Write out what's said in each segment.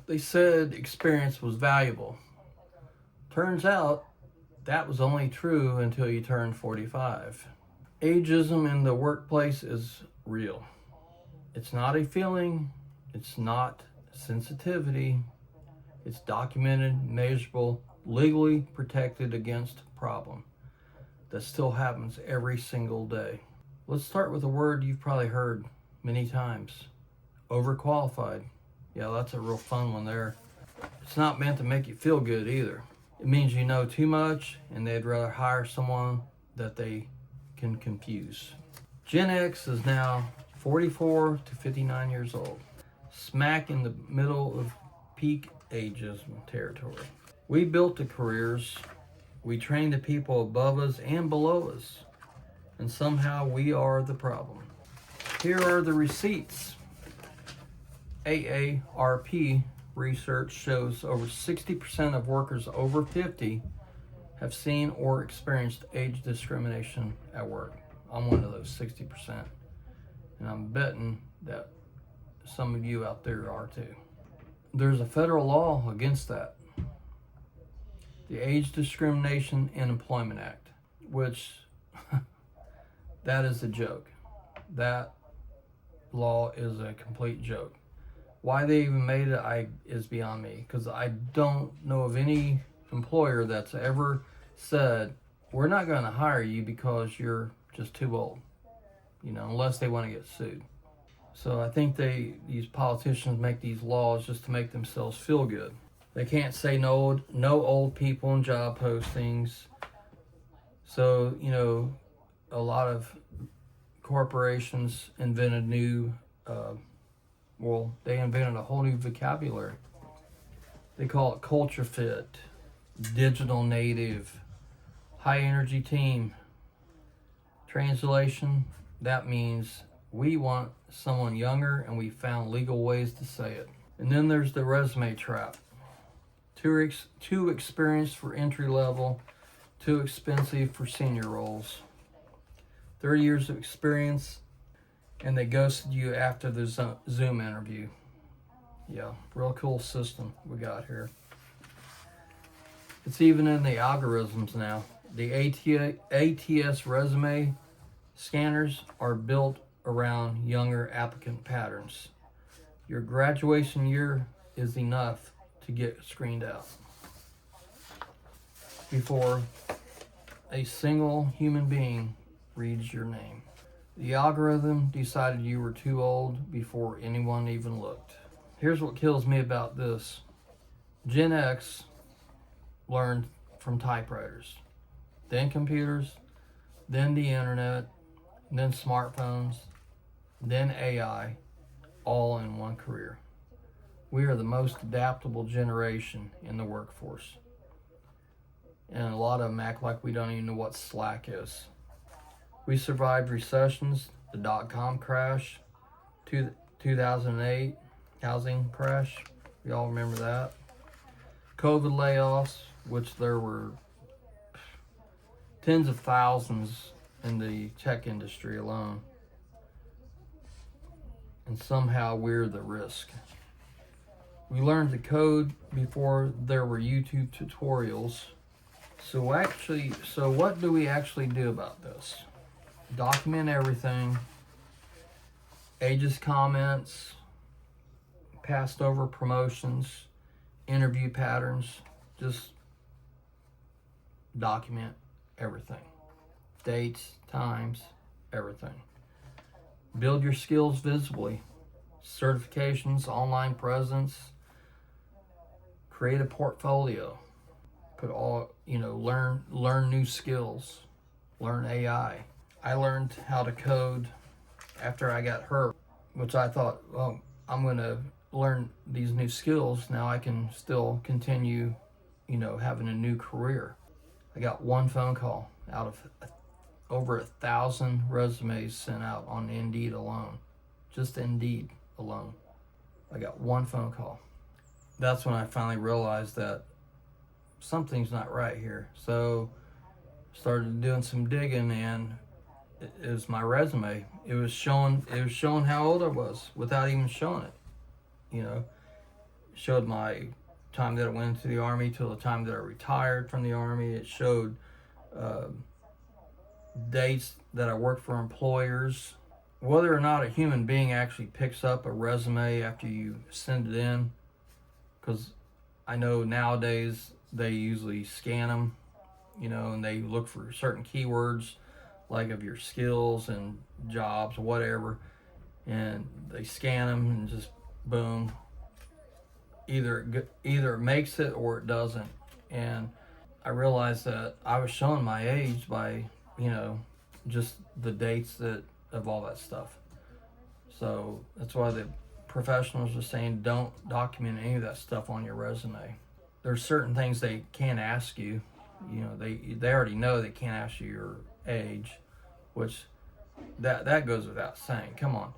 They said experience was valuable. Turns out that was only true until you turned 45. Ageism in the workplace is real. It's not a feeling, it's not sensitivity, it's documented, measurable, legally protected against problem that still happens every single day. Let's start with a word you've probably heard many times. Overqualified. Yeah, that's a real fun one there. It's not meant to make you feel good either. It means you know too much and they'd rather hire someone that they can confuse. Gen X is now 44 to 59 years old, smack in the middle of peak ageism territory. We built the careers, we trained the people above us and below us, and somehow we are the problem. Here are the receipts. AARP research shows over 60% of workers over 50 have seen or experienced age discrimination at work. I'm one of those 60%. And I'm betting that some of you out there are too. There's a federal law against that. The Age Discrimination in Employment Act, which that is a joke. That law is a complete joke. Why they even made it is beyond me, because I don't know of any employer that's ever said, we're not going to hire you because you're just too old, unless they want to get sued. So I think these politicians make these laws just to make themselves feel good. They can't say no old people in job postings. So, a lot of corporations invented they invented a whole new vocabulary. They call it culture fit, digital native, high energy team. Translation, that means we want someone younger and we found legal ways to say it. And then there's the resume trap. Too experienced for entry level, too expensive for senior roles. 30 years of experience, and they ghosted you after the Zoom interview. Yeah, real cool system we got here. It's even in the algorithms now. The ATS resume scanners are built around younger applicant patterns. Your graduation year is enough to get screened out before a single human being reads your name. The algorithm decided you were too old before anyone even looked. Here's what kills me about this. Gen X learned from typewriters, then computers, then the internet, then smartphones, then AI, all in one career. We are the most adaptable generation in the workforce. And a lot of them act like we don't even know what Slack is. We survived recessions, the dot-com crash, 2008 housing crash. We all remember that. COVID layoffs, which there were tens of thousands in the tech industry alone. And somehow we're the risk. We learned to code before there were YouTube tutorials. So what do we actually do about this? Document everything. Ageist comments, passed over promotions, interview patterns. Just document everything. Dates, times, everything. Build your skills visibly. Certifications, online presence. Create a portfolio. Put all, learn new skills. Learn AI. I learned how to code after I got hurt, which I thought, well, I'm going to learn these new skills. Now I can still continue, having a new career. I got one phone call out of over 1,000 resumes sent out on Indeed alone. Just Indeed alone. I got one phone call. That's when I finally realized that something's not right here. So started doing some digging, and it was my resume. It was showing how old I was without even showing it. showed my time that I went into the Army till the time that I retired from the Army. It showed dates that I worked for employers. Whether or not a human being actually picks up a resume after you send it in, because I know nowadays they usually scan them, and they look for certain keywords like of your skills and jobs or whatever, and they scan them and just boom, either it makes it or it doesn't. And I realized that I was showing my age by just the dates that of all that stuff. So that's why the professionals are saying don't document any of that stuff on your resume. There's certain things they can't ask you. They already know they can't ask you your age, which that goes without saying. Come on,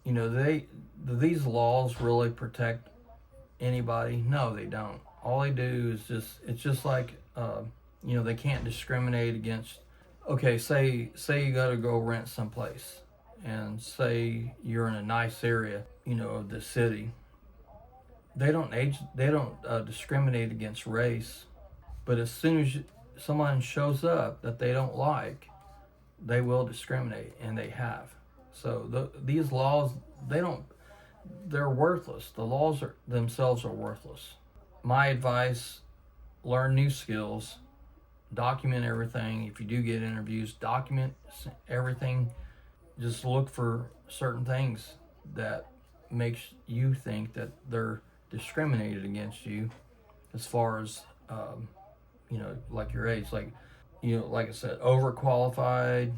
do these laws really protect anybody? No, they don't. All they do is it's just like they can't discriminate against. Okay, say you got to go rent someplace, and say you're in a nice area, of the city. They don't discriminate against race, but as soon as someone shows up that they don't like, they will discriminate, and they have. So these laws, they're worthless. The laws themselves are worthless. My advice: learn new skills, document everything. If you do get interviews, document everything. Just look for certain things that makes you think that they're discriminated against you, as far as like your age, like like I said, overqualified.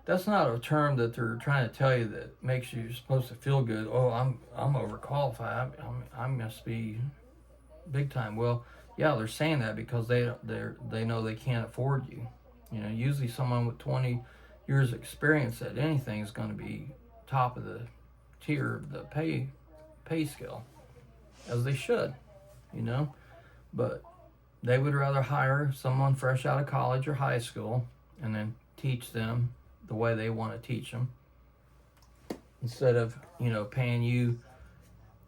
That's not a term that they're trying to tell you that makes you supposed to feel good. Oh, I'm overqualified. I must be big time. Well, yeah, they're saying that because they know they can't afford you. Usually someone with 20 years experience at anything is going to be top of the tier of the pay scale, as they should. But they would rather hire someone fresh out of college or high school and then teach them the way they want to teach them, instead of paying you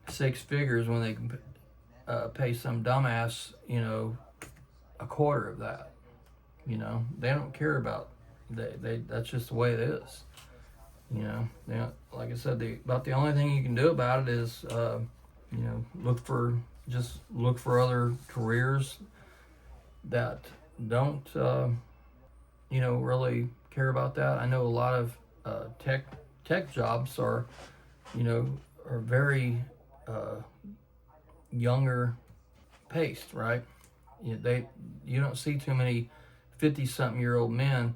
six figures when they can pay some dumbass a quarter of that. They don't care about they that's just the way it is. Like I said, about the only thing you can do about it is look for other careers that don't really care about that. I know a lot of tech jobs are very younger paced, right? You don't see too many 50-something-year-old men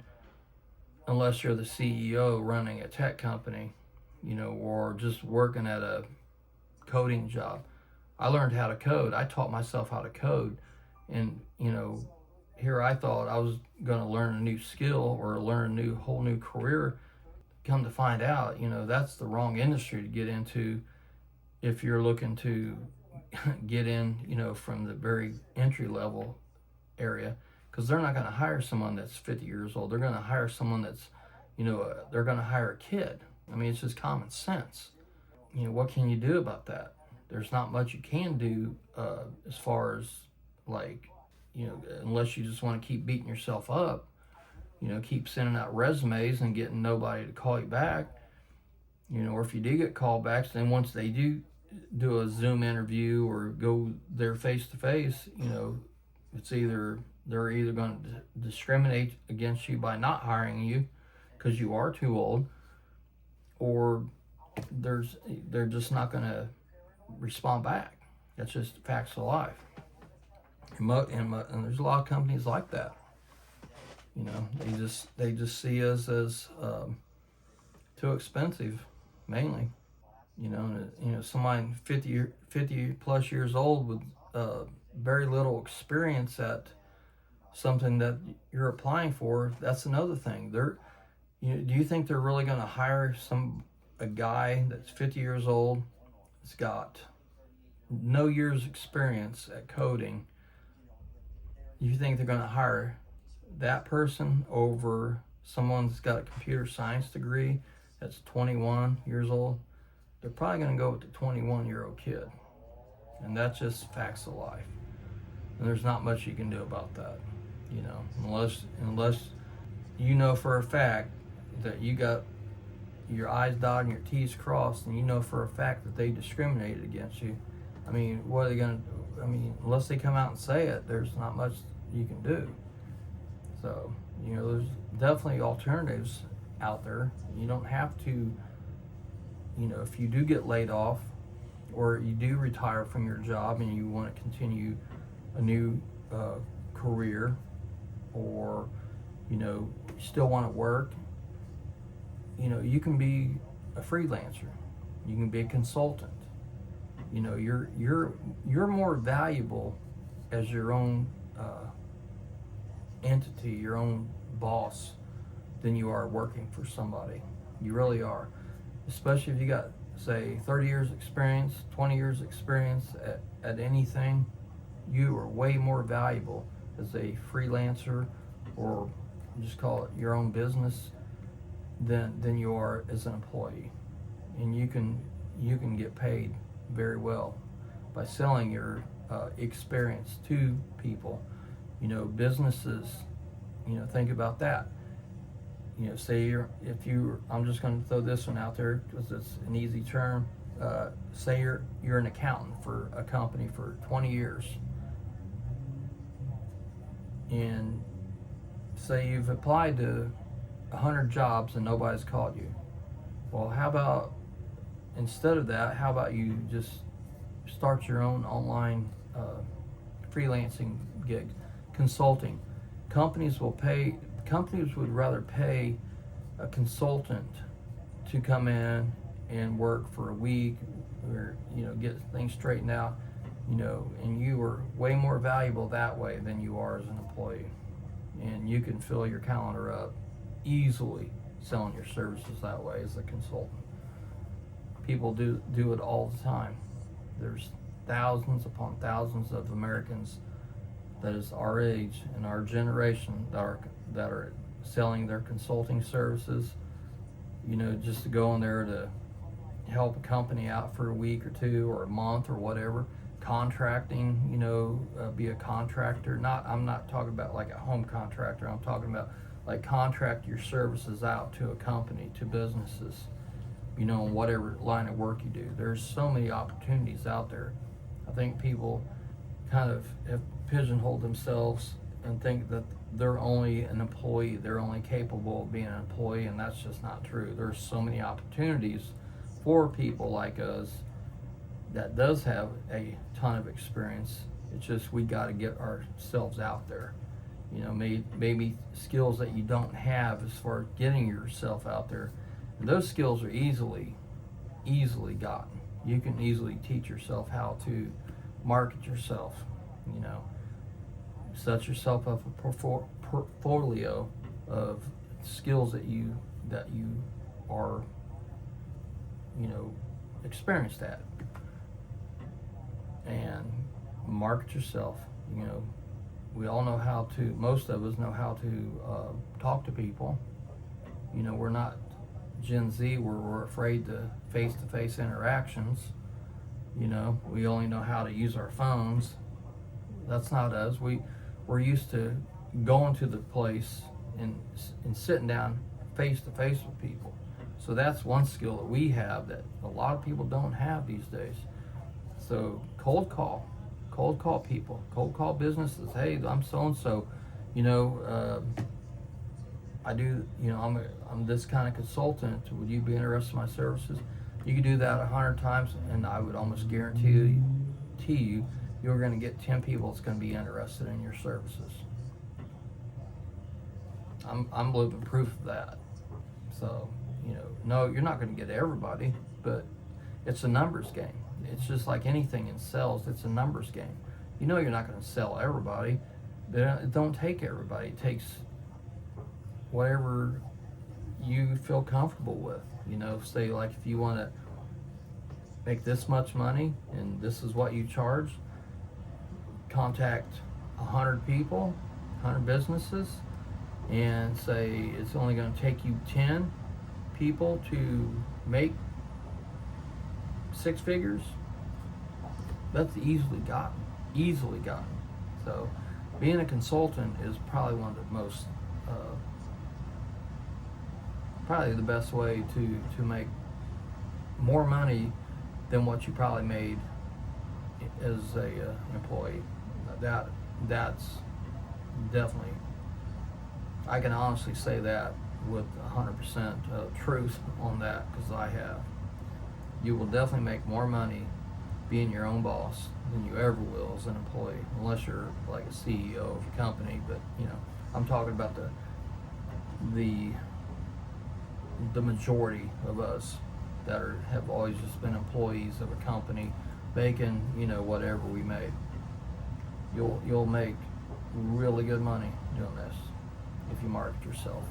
unless you're the CEO running a tech company, or just working at a coding job. I learned how to code. I taught myself how to code, and here I thought I was going to learn a new skill or learn a whole new career. Come to find out, that's the wrong industry to get into if you're looking to get in, from the very entry level area, because they're not going to hire someone that's 50 years old. They're going to hire someone that's, they're going to hire a kid. I mean, it's just common sense. What can you do about that? There's not much you can do as far as unless you just want to keep beating yourself up, keep sending out resumes and getting nobody to call you back, or if you do get callbacks, then once they do a Zoom interview or go there face to face, it's they're either going to discriminate against you by not hiring you because you are too old, or they're just not going to respond back. That's just facts of life. And there's a lot of companies like that. They just see us as too expensive, mainly. Somebody 50 plus years old with very little experience at something that you're applying for. That's another thing. Do you think they're really going to hire a guy that's 50 years old, that's got no years experience at coding? You think they're going to hire that person over someone that's got a computer science degree that's 21 years old? They're probably going to go with the 21-year-old kid. And that's just facts of life. And there's not much you can do about that, you know, unless you know for a fact that you got your I's dotted and your T's crossed, and you know for a fact that they discriminated against you. I mean, what are they going to, I mean, unless they come out and say it, there's not much you can do. So, you know, there's definitely alternatives out there. You don't have to, you know, if you do get laid off or you do retire from your job and you want to continue a new career, or, you know, you still want to work, you know, you can be a freelancer. You can be a consultant. You know, you're more valuable as your own entity, your own boss, than you are working for somebody. You really are. Especially if you got, say, 30 years experience, 20 years experience at anything, you are way more valuable as a freelancer, or just call it your own business, than you are as an employee. And you can get paid very well by selling your experience to people. You know, businesses, you know, think about that. You know, say I'm just going to throw this one out there because it's an easy term. Say you're an accountant for a company for 20 years, and say you've applied to 100 jobs and nobody's called you. Well, how about, instead of that, how about you just start your own online freelancing gig, consulting. Companies would rather pay a consultant to come in and work for a week, or, you know, get things straightened out, you know, and you are way more valuable that way than you are as an employee. And you can fill your calendar up easily selling your services that way as a consultant. People do it all the time. There's thousands upon thousands of Americans that is our age and our generation that are selling their consulting services, you know, just to go in there to help a company out for a week or two or a month or whatever. Contracting, you know, be a contractor. I'm not talking about like a home contractor. I'm talking about like contract your services out to a company, to businesses, you know, in whatever line of work you do. There's so many opportunities out there. I think people kind of have pigeonholed themselves and think that they're only an employee, they're only capable of being an employee, and that's just not true. There's so many opportunities for people like us that does have a ton of experience. It's just we got to get ourselves out there. You know, maybe skills that you don't have as far as getting yourself out there. And those skills are easily gotten. You can easily teach yourself how to market yourself, you know, set yourself up a portfolio of skills that you are, you know, experienced at, and market yourself. You know, we all know how to, most of us know how to talk to people. You know, we're not Gen Z where we're afraid to face-to-face interactions. You know, we only know how to use our phones. That's not us. We're used to going to the place and sitting down face-to-face with people. So that's one skill that we have that a lot of people don't have these days. So cold call people, cold call businesses. Hey, I'm so-and-so, you know, I do, you know, I'm this kind of consultant. Would you be interested in my services? You could do that 100 times, and I would almost guarantee you, you're going to get 10 people that's going to be interested in your services. I'm living proof of that. So, you know, no, you're not going to get everybody, but it's a numbers game. It's just like anything in sales, it's a numbers game. You know you're not going to sell everybody, but it don't take everybody. It takes whatever you feel comfortable with. You know, say like if you want to make this much money and this is what you charge, contact 100 people, 100 businesses, and say it's only going to take you 10 people to make 6 figures. That's easily gotten. So being a consultant is probably one of the most, probably the best way to make more money than what you probably made as a employee. That's definitely, I can honestly say that with 100% truth on that, because I have. You will definitely make more money being your own boss than you ever will as an employee, unless you're like a CEO of a company. But I'm talking about the majority of us that have always just been employees of a company, making whatever we made. You'll make really good money doing this if you market yourself,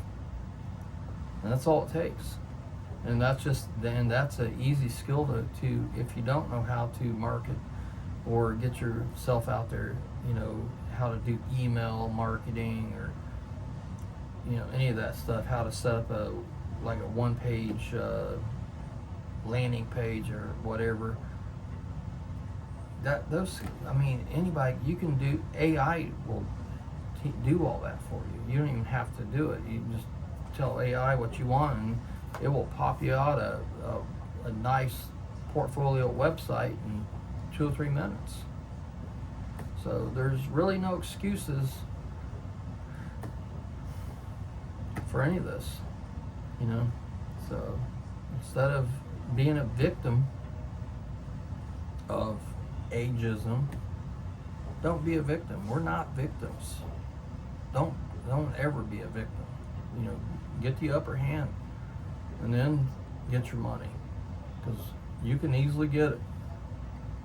and that's all it takes. And that's an easy skill to if you don't know how to market or get yourself out there, how to do email marketing or any of that stuff, how to set up a one-page landing page or whatever. Anybody, you can do. AI will do all that for you. You don't even have to do it. You just tell AI what you want, and it will pop you out a nice portfolio website in 2 or 3 minutes. So there's really no excuses for any of this, So instead of being a victim of ageism, don't be a victim. We're not victims. Don't ever be a victim. Get the upper hand, and then get your money, because you can easily get it.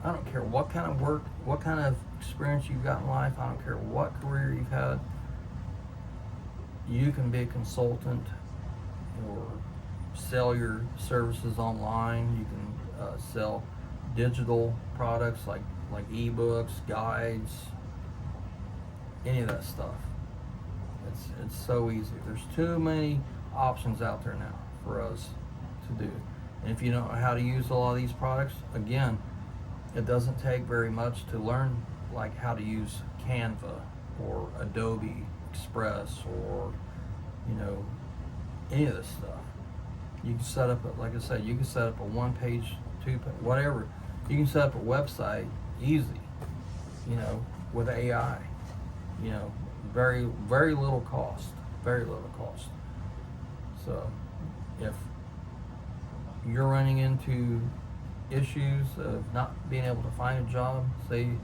I don't care what kind of work, what kind of experience you've got in life. I don't care what career you've had. You can be a consultant or sell your services online. You can sell digital products like ebooks, guides, any of that stuff. It's so easy. There's too many options out there now for us to do. And if you don't know how to use a lot of these products, again, it doesn't take very much to learn how to use Canva or Adobe Express or any of this stuff. You can set up like I said, you can set up a 1-page, 2-page, whatever. You can set up a website easy, with AI. Very, very little cost. Very little cost. So if you're running into issues of not being able to find a job, say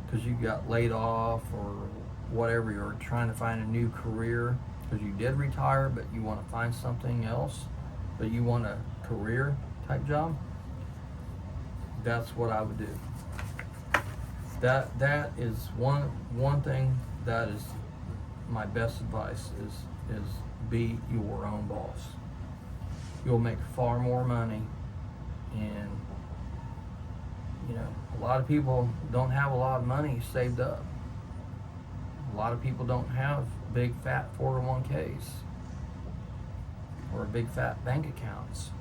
because you got laid off or whatever, you're trying to find a new career because you did retire but you want to find something else, but you want a career type job, that's what I would do. That is one thing that is my best advice is be your own boss. You'll make far more money, and a lot of people don't have a lot of money saved up. A lot of people don't have big fat 401ks or big fat bank accounts.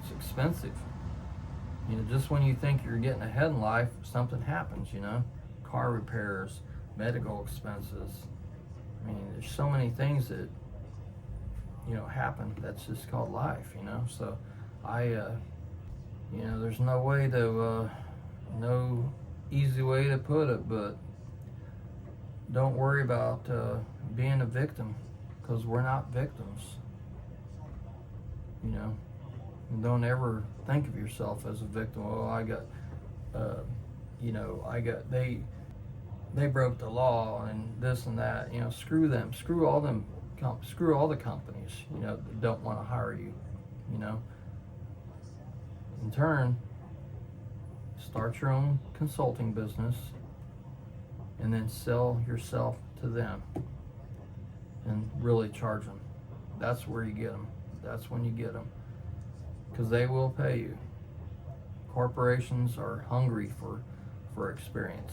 It's expensive. Just when you think you're getting ahead in life, something happens, car repairs, medical expenses. There's so many things that, happen. That's just called life, So there's no way to, no easy way to put it, but don't worry about being a victim, because we're not victims, And don't ever think of yourself as a victim. They broke the law and this and that. Screw them. Screw all them. Screw all the companies. That don't want to hire you. In turn, start your own consulting business, and then sell yourself to them, and really charge them. That's where you get them. That's when you get them. Because they will pay you. Corporations are hungry for experience,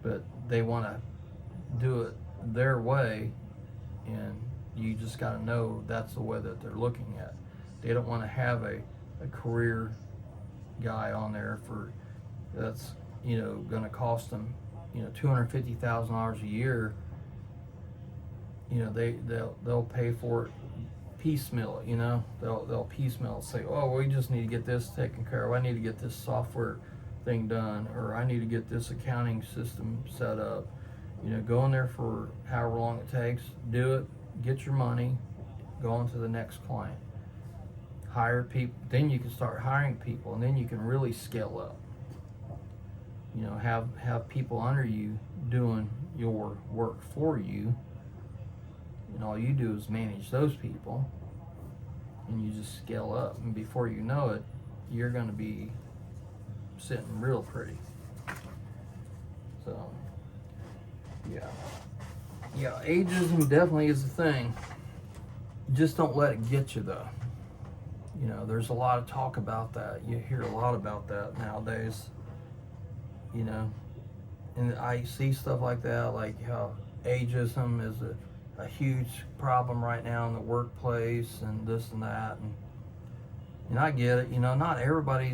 but they want to do it their way, and you just got to know that's the way that they're looking at. They don't want to have a career guy on there for that's, you know, going to cost them, you know, $250,000 a year. You know, they'll pay for it piecemeal. You know, they'll piecemeal, say, oh, we just need to get this taken care of. I need to get this software thing done, or I need to get this accounting system set up. You know, go in there for however long it takes, do it, get your money, go on to the next client. Hire people, then you can start hiring people, and then you can really scale up. You know, have people under you doing your work for you, and all you do is manage those people, and you just scale up, and before you know it, you're going to be sitting real pretty. So yeah, ageism definitely is a thing. Just don't let it get you, though. You know, there's a lot of talk about that. You hear a lot about that nowadays. You know, and I see stuff like that, like how ageism is a huge problem right now in the workplace, and this and that, and I get it. You know, not everybody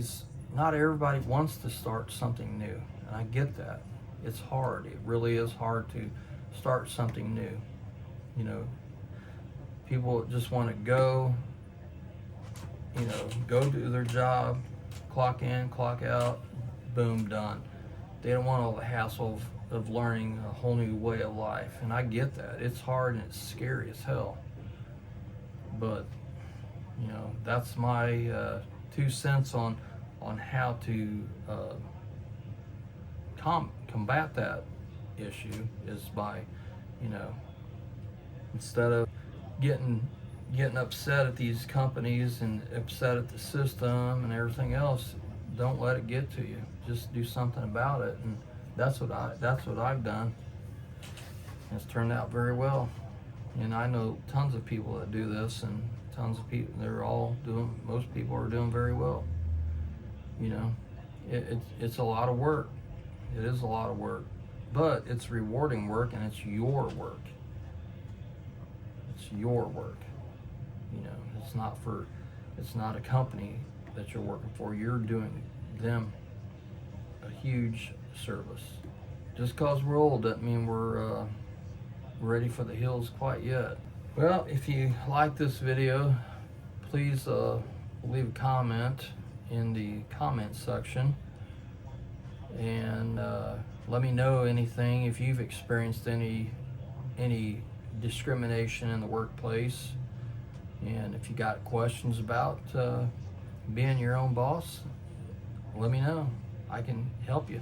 wants to start something new, and I get that. It's hard. It really is hard to start something new. You know, people just want to go, you know, go do their job, clock in, clock out, boom, done. They don't want all the hassle of learning a whole new way of life, and I get that. It's hard and it's scary as hell. But, you know, that's my 2 cents on how to combat that issue, is by, you know, instead of getting upset at these companies and upset at the system and everything else, don't let it get to you. Just do something about it, and that's what I've done. And it's turned out very well. And I know tons of people that do this, and tons of people. Most people are doing very well. You know, it's a lot of work. It is a lot of work, but it's rewarding work, and it's your work. It's your work. You know, it's not a company that you're working for. You're doing them a huge service. Just because we're old doesn't mean we're ready for the hills quite yet. Well, if you like this video, please leave a comment in the comment section, and let me know anything, if you've experienced any discrimination in the workplace, and if you got questions about being your own boss, let me know. I can help you.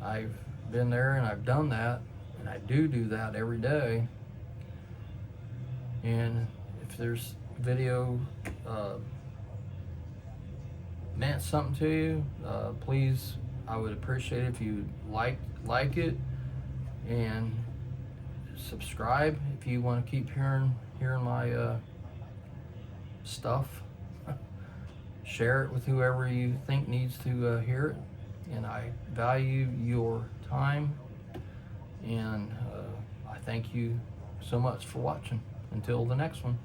I've been there and I've done that, and I do that every day. And if there's video meant something to you, please, I would appreciate it if you like it, and subscribe if you want to keep hearing my stuff. Share it with whoever you think needs to hear it, and I value your time, and I thank you so much for watching. Until the next one.